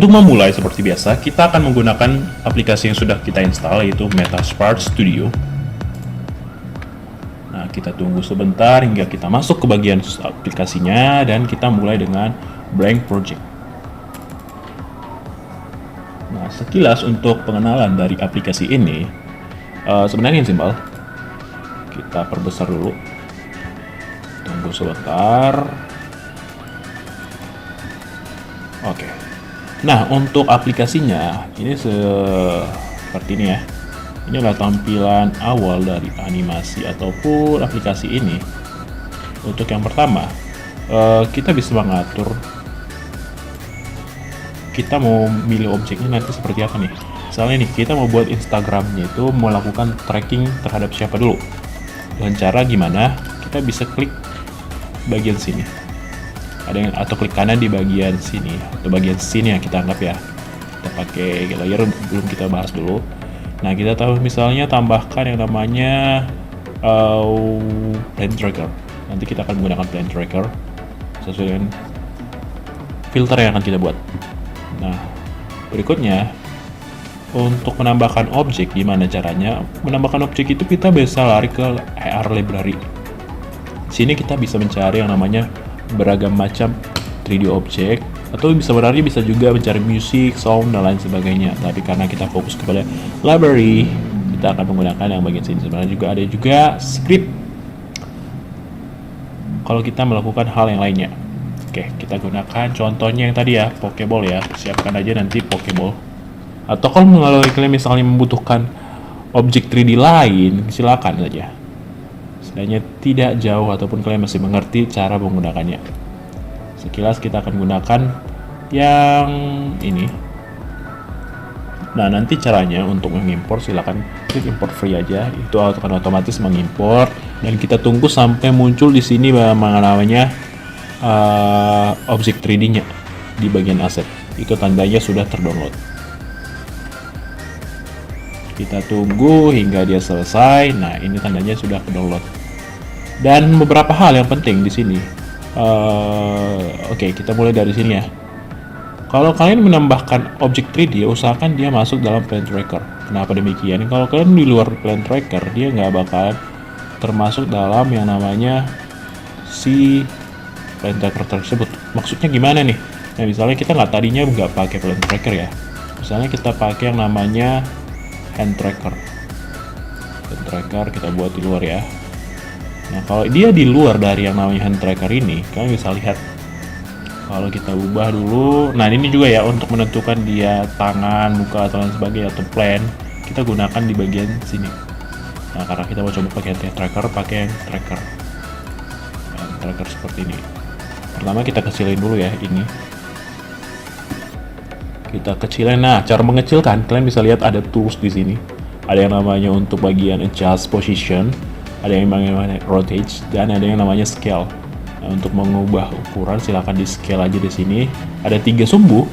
Untuk memulai seperti biasa, kita akan menggunakan aplikasi yang sudah kita install, yaitu Metaspark Studio. Nah, kita tunggu sebentar hingga kita masuk ke bagian aplikasinya dan kita mulai dengan Blank Project. Nah, sekilas untuk pengenalan dari aplikasi ini, sebenarnya simpel. Kita perbesar dulu. Tunggu sebentar. Oke. Nah, untuk aplikasinya ini seperti ini ya. Ini adalah tampilan awal dari animasi ataupun aplikasi ini. Untuk yang pertama, kita bisa mengatur kita mau milih objeknya nanti seperti apa nih. Misalnya nih, kita mau buat Instagramnya itu melakukan tracking terhadap siapa dulu. Dengan cara gimana? Kita bisa klik bagian sini. Atau klik kanan di bagian sini atau bagian sini yang kita anggap ya. Kita pakai layer, belum kita bahas dulu. Nah, kita tahu misalnya tambahkan yang namanya Plan Tracker. Nanti kita akan menggunakan Plan Tracker sesuai dengan filter yang akan kita buat. Nah, berikutnya untuk menambahkan objek, gimana caranya? Menambahkan objek itu kita bisa lari ke AR Library. Sini kita bisa mencari yang namanya beragam macam 3D object, atau sebenarnya bisa juga mencari musik, sound, dan lain sebagainya. Tapi karena kita fokus kepada library, kita akan menggunakan yang bagian sini. Sebenarnya juga ada juga script kalau kita melakukan hal yang lainnya. Oke, kita gunakan contohnya yang tadi ya, Pokeball ya. Siapkan aja nanti Pokeball. Atau kalau kalian misalnya membutuhkan objek 3D lain, silakan saja. Setidaknya tidak jauh ataupun kalian masih mengerti cara menggunakannya. Sekilas kita akan gunakan yang ini. Nah, nanti caranya untuk mengimpor silakan klik import free aja. Itu akan otomatis mengimpor dan kita tunggu sampai muncul di sini namanya objek 3D-nya di bagian aset. Itu tandanya sudah terdownload. Kita tunggu hingga dia selesai. Nah, ini tandanya sudah ke-download. Dan beberapa hal yang penting di sini. Oke, kita mulai dari sini ya. Kalau kalian menambahkan objek 3D, usahakan dia masuk dalam Plan Tracker. Kenapa demikian? Kalau kalian di luar Plan Tracker, dia nggak bakal termasuk dalam yang namanya si Plan Tracker tersebut. Maksudnya gimana nih? Nah, misalnya kita tadinya nggak pakai Plan Tracker ya. Misalnya kita pakai yang namanya Hand Tracker. Hand Tracker kita buat di luar ya. Nah, kalau dia di luar dari yang namanya Hand Tracker ini, kalian bisa lihat. Kalau kita ubah dulu, nah ini juga ya untuk menentukan dia tangan, muka atau lain sebagainya atau plan, kita gunakan di bagian sini. Nah, karena kita mau coba pakai Hand Tracker, pakai Hand Tracker. Hand Tracker seperti ini. Pertama kita kecilin dulu ya ini. Kita kecilin. Nah, cara mengecilkan kalian bisa lihat ada tools di sini. Ada yang namanya untuk bagian adjust position, ada yang namanya rotate, dan ada yang namanya scale. Nah, untuk mengubah ukuran silakan di scale aja di sini. Ada 3 sumbu,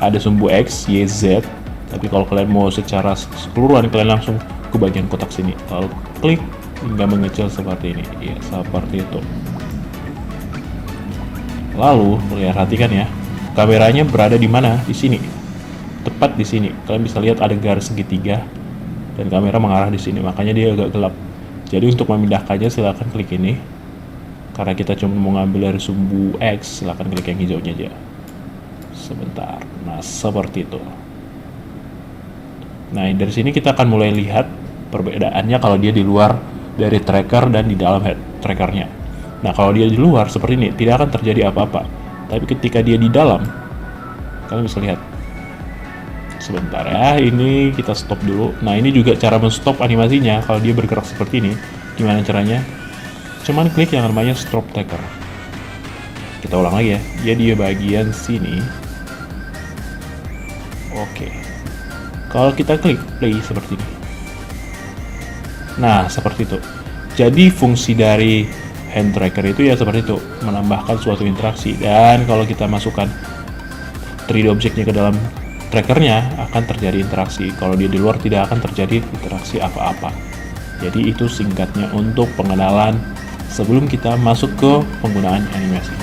ada sumbu X, Y, Z. Tapi kalau kalian mau secara keseluruhan kalian langsung ke bagian kotak sini. Lalu klik hingga mengecil seperti ini. Ya, seperti itu. Lalu perhatikan ya, kameranya berada di mana? Di sini. Tepat di sini. Kalian bisa lihat ada garis segitiga dan kamera mengarah di sini. Makanya dia agak gelap. Jadi untuk memindahkannya silahkan klik ini. Karena kita cuma mau ngambil dari sumbu X, silahkan klik yang hijaunya aja. Sebentar. Nah, seperti itu. Nah, dari sini kita akan mulai lihat perbedaannya kalau dia di luar dari tracker dan di dalam trackernya. Nah, kalau dia di luar seperti ini, tidak akan terjadi apa-apa. Tapi ketika dia di dalam, kalian bisa lihat. Sebentar ya, ini kita stop dulu. Nah, ini juga cara men-stop animasinya. Kalau dia bergerak seperti ini, gimana caranya? Cuman klik yang namanya stop tracker. Kita ulang lagi ya. Dia di bagian sini. Oke. Kalau kita klik play seperti ini. Nah, seperti itu. Jadi fungsi dari hand tracker itu ya seperti itu, menambahkan suatu interaksi. Dan kalau kita masukkan 3D objeknya ke dalam trackernya, akan terjadi interaksi. Kalau dia di luar tidak akan terjadi interaksi apa-apa. Jadi itu singkatnya untuk pengenalan sebelum kita masuk ke penggunaan animasi.